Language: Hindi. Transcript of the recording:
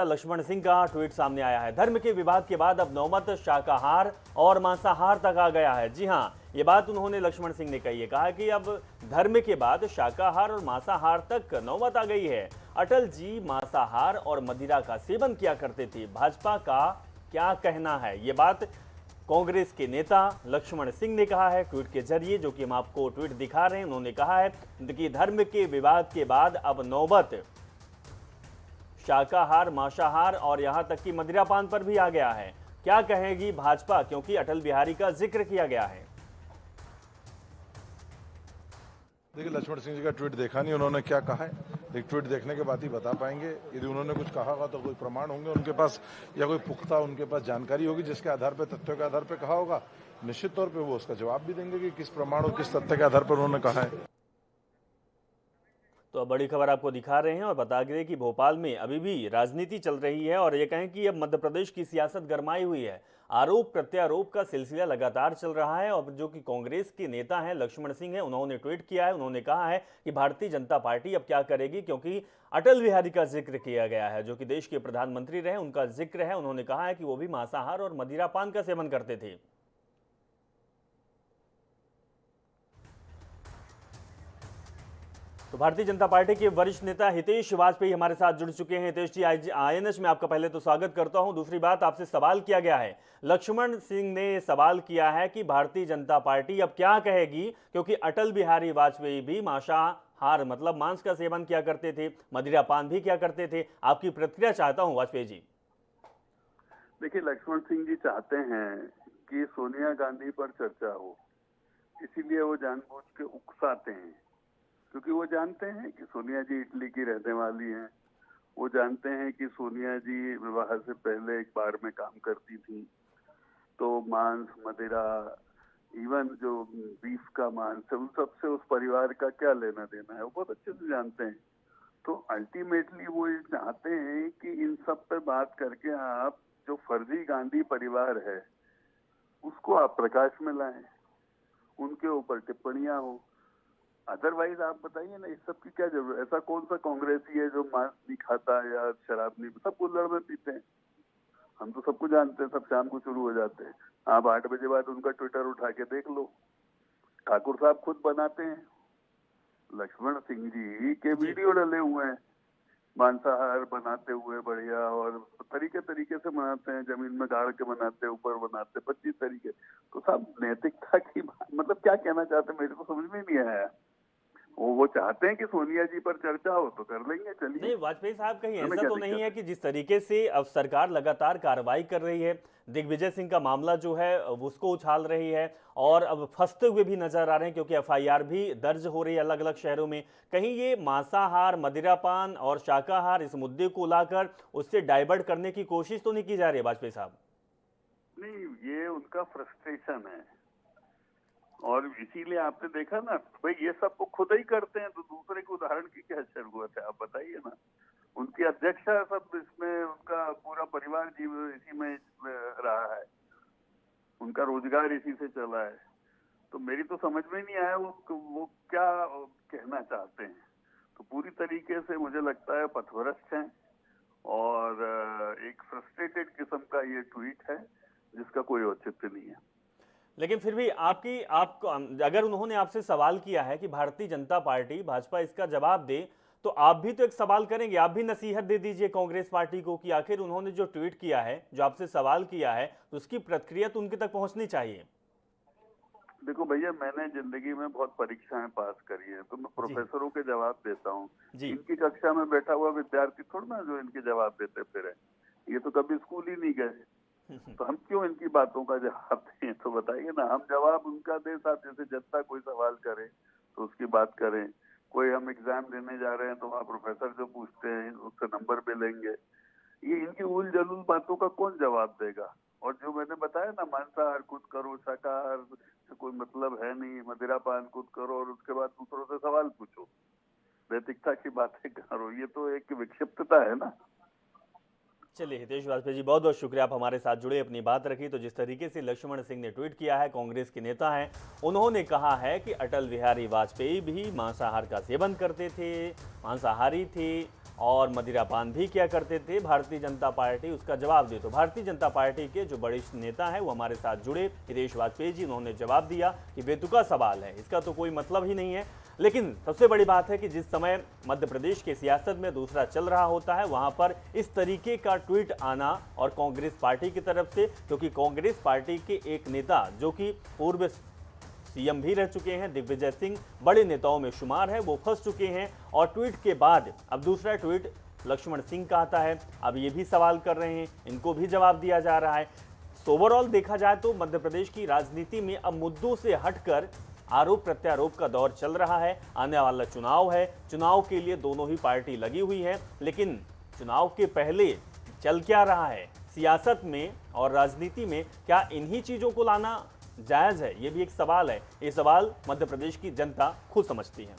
लक्ष्मण सिंह का ट्वीट सामने आया है। धर्म के विवाद के बाद अब नौबत शाकाहार और मांसाहार तक आ गया है। जी हां, ये बात उन्होंने लक्ष्मण सिंह ने कही है। कहा कि अब धर्म के बाद शाकाहार और मांसाहार तक नौबत आ गई है। अटल जी मांसाहार और मदिरा का सेवन किया करते थे। भाजपा का क्या कहना है, ये बात कांग्रेस के नेता लक्ष्मण सिंह ने कहा है ट्वीट के जरिए, जो कि हम आपको ट्वीट दिखा रहे हैं। उन्होंने कहा है कि धर्म के विवाद के बाद अब नौबत शाकाहार, मांसाहार और यहां तक कि मदिरापान पर भी आ गया है। क्या कहेगी भाजपा, क्योंकि अटल बिहारी का जिक्र किया गया है। देखिए, लक्ष्मण सिंह जी का ट्वीट देखा नहीं, उन्होंने क्या कहा है। एक ट्वीट देखने के बाद ही बता पाएंगे। यदि उन्होंने कुछ कहा होगा तो कोई प्रमाण होंगे उनके पास, या कोई पुख्ता उनके पास जानकारी होगी जिसके आधार पर, तथ्यों के आधार पर कहा होगा। निश्चित तौर पे वो उसका जवाब भी देंगे कि किस प्रमाण और किस तथ्य के आधार पर उन्होंने कहा है। तो अब बड़ी खबर आपको दिखा रहे हैं और बता दें कि भोपाल में अभी भी राजनीति चल रही है और ये कहें कि अब मध्य प्रदेश की सियासत गरमाई हुई है। आरोप प्रत्यारोप का सिलसिला लगातार चल रहा है और जो कि कांग्रेस के नेता हैं लक्ष्मण सिंह हैं, उन्होंने ट्वीट किया है। उन्होंने कहा है कि भारतीय जनता पार्टी अब क्या करेगी, क्योंकि अटल बिहारी का जिक्र किया गया है, जो कि देश के प्रधानमंत्री रहे, उनका जिक्र है। उन्होंने कहा है कि वो भी मांसाहार और मदिरापान का सेवन करते थे। तो भारतीय जनता पार्टी के वरिष्ठ नेता हितेश वाजपेयी हमारे साथ जुड़ चुके हैं। हितेश जी, आईएनएच में आपका पहले तो स्वागत करता हूं। दूसरी बात, आपसे सवाल किया गया है, लक्ष्मण सिंह ने सवाल किया है कि भारतीय जनता पार्टी अब क्या कहेगी, क्योंकि अटल बिहारी वाजपेयी भी मांसाहार मतलब मांस का सेवन किया करते थे, मदिरापान भी किया करते थे। आपकी प्रतिक्रिया चाहता हूं वाजपेयी जी। देखिए, लक्ष्मण सिंह जी चाहते हैं कि सोनिया गांधी पर चर्चा हो, इसीलिए वो जानबूझ के उकसाते हैं, क्योंकि वो जानते हैं कि सोनिया जी इटली की रहने वाली हैं। वो जानते हैं कि सोनिया जी विवाह से पहले एक बार में काम करती थी, तो मांस, मदिरा, इवन जो बीफ का मांस है, उन सबसे उस परिवार का क्या लेना देना है, वो बहुत अच्छे से जानते हैं। तो अल्टीमेटली वो ये चाहते हैं कि इन सब पे बात करके आप जो फर्जी गांधी परिवार है उसको आप प्रकाश में लाएं, उनके ऊपर टिप्पणियां हो। अदरवाइज आप बताइए ना, इस सब की क्या जरूरत है। ऐसा कौन सा कांग्रेसी है जो मांस नहीं खाता या शराब नहीं, सब कुल्हड़ में पीते हैं। हम तो सबको जानते हैं, सब शाम को शुरू हो जाते हैं। आप 8 बजे बाद उनका ट्विटर उठा के देख लो, ठाकुर साहब खुद बनाते हैं। लक्ष्मण सिंह जी के वीडियो डले हुए हैं मांसाहार बनाते हुए, बढ़िया, और तरीके तरीके से बनाते हैं, जमीन में गाड़ के बनाते, ऊपर बनाते, 25 तरीके। तो सब नैतिकता की मतलब क्या कहना चाहते हैं, मेरे को समझ में नहीं आया। वो चाहते हैं कि सोनिया जी पर चर्चा हो तो कर लेंगे, चलिए। नहीं वाजपेयी साहब, कहीं हमें ऐसा क्या तो दिक्कत नहीं है कि जिस तरीके से अब सरकार लगातार कार्रवाई कर रही है, दिग्विजय सिंह का मामला जो है उसको उछाल रही है और अब फंसते हुए भी नजर आ रहे हैं, क्योंकि एफआईआर भी दर्ज हो रही है अलग अलग शहरों में। कहीं ये मांसाहार, मदिरापान और शाकाहार इस मुद्दे को लाकर उससे डाइवर्ट करने की कोशिश तो नहीं की जा रही है वाजपेयी साहब? नहीं, ये उनका फ्रस्ट्रेशन है और इसीलिए आपने देखा ना भाई, ये सब वो खुद ही करते हैं, तो दूसरे के उदाहरण की क्या जरूरत है, आप बताइए ना। उनकी अध्यक्षा सब इसमें, उनका पूरा परिवार जीव इसी में रहा है, उनका रोजगार इसी से चला है। तो मेरी तो समझ में नहीं आया वो क्या कहना चाहते हैं। तो पूरी तरीके से मुझे लगता है पथभ्रष्ट हैं और एक फ्रस्ट्रेटेड किस्म का ये ट्वीट है जिसका कोई औचित्य नहीं है। लेकिन फिर भी आपको अगर उन्होंने आपसे सवाल किया है कि भारतीय जनता पार्टी, भाजपा इसका जवाब दे, तो आप भी तो एक सवाल करेंगे, आप भी नसीहत दे दीजिए कांग्रेस पार्टी को कि आखिर उन्होंने जो ट्वीट किया है, जो आपसे सवाल किया है, तो उसकी प्रतिक्रिया तो उनके तक पहुंचनी चाहिए। देखो भैया, मैंने जिंदगी में बहुत परीक्षाएं पास करी है, तो मैं प्रोफेसरों के जवाब देता हूँ। इनकी कक्षा में बैठा हुआ विद्यार्थी थोड़ा ना जो इनके जवाब देते फिर है, ये तो कभी स्कूल ही नहीं गए, तो हम क्यों इनकी बातों का जवाब दें। तो बताइए ना, हम जवाब उनका दे साहब, जैसे जनता कोई सवाल करे तो उसकी बात करें। कोई हम एग्जाम देने जा रहे हैं तो वहाँ प्रोफेसर जो पूछते हैं उससे नंबर भी लेंगे। ये इनकी उल जलूल बातों का कौन जवाब देगा। और जो मैंने बताया ना, मांसाहार खुद करो, शाकाहार से कोई मतलब है नहीं, मदिरापान खुद करो और उसके बाद दूसरों से सवाल पूछो, नैतिकता की बातें करो, ये तो एक विक्षिप्तता है ना। चलिए हितेश वाजपेयी जी, बहुत बहुत शुक्रिया, आप हमारे साथ जुड़े, अपनी बात रखी। तो जिस तरीके से लक्ष्मण सिंह ने ट्वीट किया है, कांग्रेस के नेता हैं, उन्होंने कहा है कि अटल बिहारी वाजपेयी भी मांसाहार का सेवन करते थे, मांसाहारी थे और मदिरापान भी किया करते थे भारतीय जनता पार्टी, उसका जवाब दे। तो भारतीय जनता पार्टी के जो वरिष्ठ नेता हैं वो हमारे साथ जुड़े, हितेश वाजपेयी जी, उन्होंने जवाब दिया कि बेतुका सवाल है, इसका तो कोई मतलब ही नहीं है। लेकिन सबसे बड़ी बात है कि जिस समय मध्य प्रदेश के सियासत में दूसरा चल रहा होता है वहां पर इस तरीके का ट्वीट आना, और कांग्रेस पार्टी की तरफ से, क्योंकि कांग्रेस पार्टी के एक नेता जो कि पूर्व सीएम भी रह चुके हैं, दिग्विजय सिंह बड़े नेताओं में शुमार है, वो फंस चुके हैं। और ट्वीट के बाद अब दूसरा ट्वीट लक्ष्मण सिंह का आता है, अब ये भी सवाल कर रहे हैं, इनको भी जवाब दिया जा रहा है। ओवरऑल देखा जाए तो मध्य प्रदेश की राजनीति में अब मुद्दों से हटकर आरोप प्रत्यारोप का दौर चल रहा है। आने वाला चुनाव है, चुनाव के लिए दोनों ही पार्टी लगी हुई है, लेकिन चुनाव के पहले चल क्या रहा है सियासत में और राजनीति में, क्या इन्हीं चीजों को लाना जायज है, ये भी एक सवाल है। ये सवाल मध्य प्रदेश की जनता खुद समझती है।